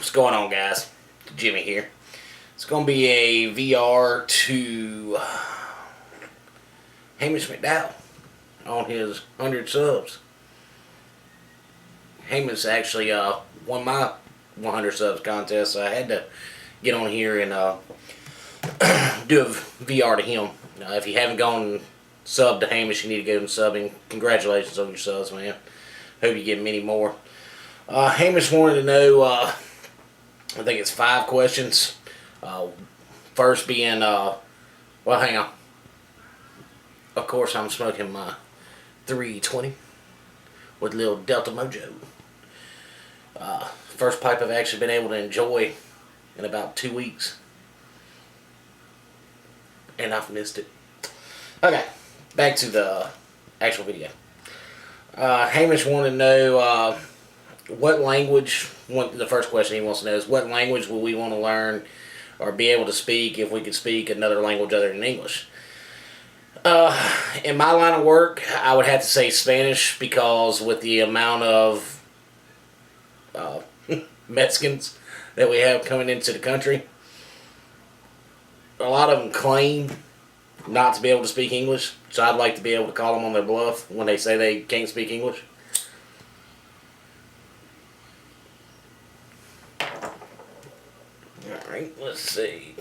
What's going on, guys? Jimmy here. It's going to be a VR to Hamish McDowell on his 100 subs. Hamish actually won my 100 subs contest, so I had to get on here and do a VR to him. If you haven't gone sub to Hamish, you need to go and subbing. Congratulations on your subs, man. Hope you get many more. Hamish wanted to know, I think it's 5 questions. First being, well, hang on. Of course, I'm smoking my 320 with a little Delta Mojo. First pipe I've actually been able to enjoy in about 2 weeks. And I've missed it. Okay, back to the actual video. Hamish wanted to know what language, the first question he wants to know is what language will we want to learn or be able to speak if we could speak another language other than English. In my line of work, I would have to say Spanish because with the amount of Mexicans that we have coming into the country, a lot of them claim not to be able to speak English, so I'd like to be able to call them on their bluff when they say they can't speak English. Alright, let's see.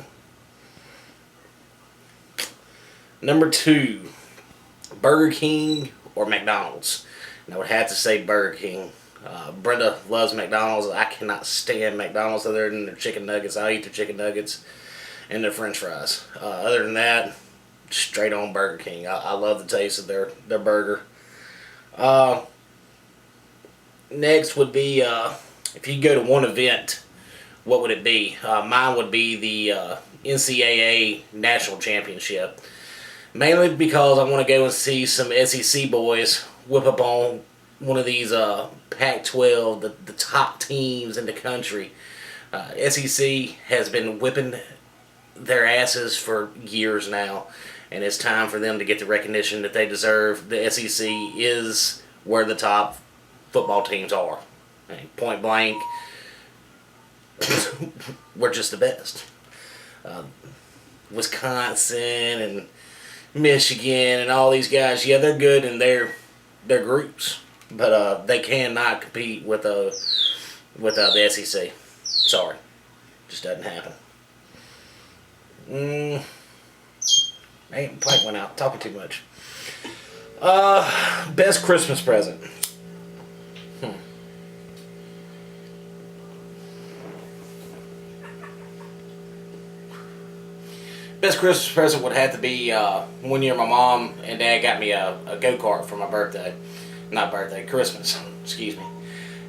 Number 2, Burger King or McDonald's? And I would have to say Burger King. Brenda loves McDonald's. I cannot stand McDonald's other than their chicken nuggets. I'll eat their chicken nuggets and their french fries. Other than that, straight on Burger King. I love the taste of their burger. Next would be, if you go to one event, what would it be? Mine would be the NCAA National Championship. Mainly because I want to go and see some SEC boys whip up on one of these Pac-12, the top teams in the country. SEC has been whipping their asses for years now, and it's time for them to get the recognition that they deserve. The SEC is where the top football teams are. I mean, point blank, we're just the best. Wisconsin and Michigan and all these guys, yeah, they're good in their groups, but they cannot compete with the SEC. Sorry, just doesn't happen. Man, pipe went out. Talking too much. Best Christmas present. Best Christmas present would have to be one year my mom and dad got me a go-kart for my birthday. Not birthday, Christmas, excuse me.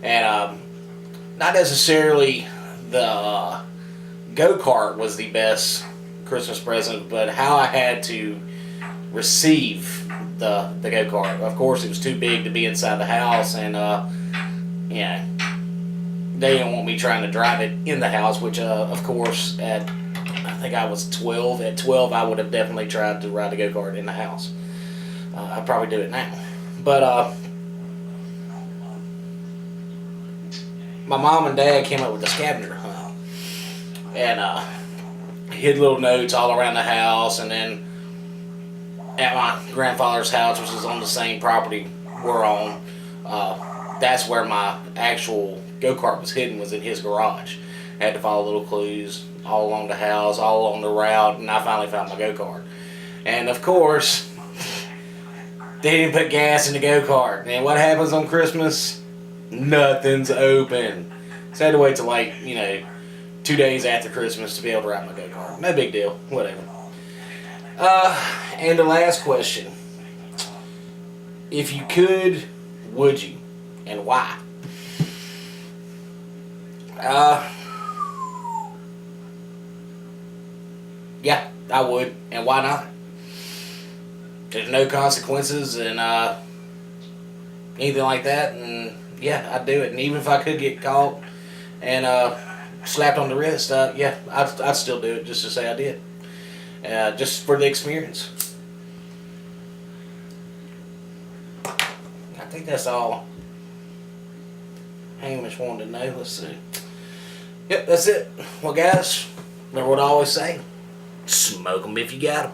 And not necessarily the go-kart was the best Christmas present, but how I had to receive the go-kart. Of course, it was too big to be inside the house, and yeah, they didn't want me trying to drive it in the house, which of course I think I was 12. At 12, I would have definitely tried to ride the go-kart in the house. I'd probably do it now. But my mom and dad came up with a scavenger hunt. And hid little notes all around the house. And then at my grandfather's house, which is on the same property we're on, that's where my actual go-kart was hidden, was in his garage. I had to follow little clues all along the house, all along the route, and I finally found my go-kart. And of course, they didn't put gas in the go-kart. And what happens on Christmas? Nothing's open. So I had to wait till 2 days after Christmas to be able to ride my go-kart. No big deal, whatever. And the last question. If you could, would you? And why? Yeah, I would, and why not? There's no consequences and anything like that, and yeah, I'd do it. And even if I could get caught and slapped on the wrist, yeah, I'd still do it just to say I did, just for the experience. I think that's all Hamish wanted to know. Let's see. Yep, that's it. Well, guys, remember what I always say: smoke 'em if you got 'em.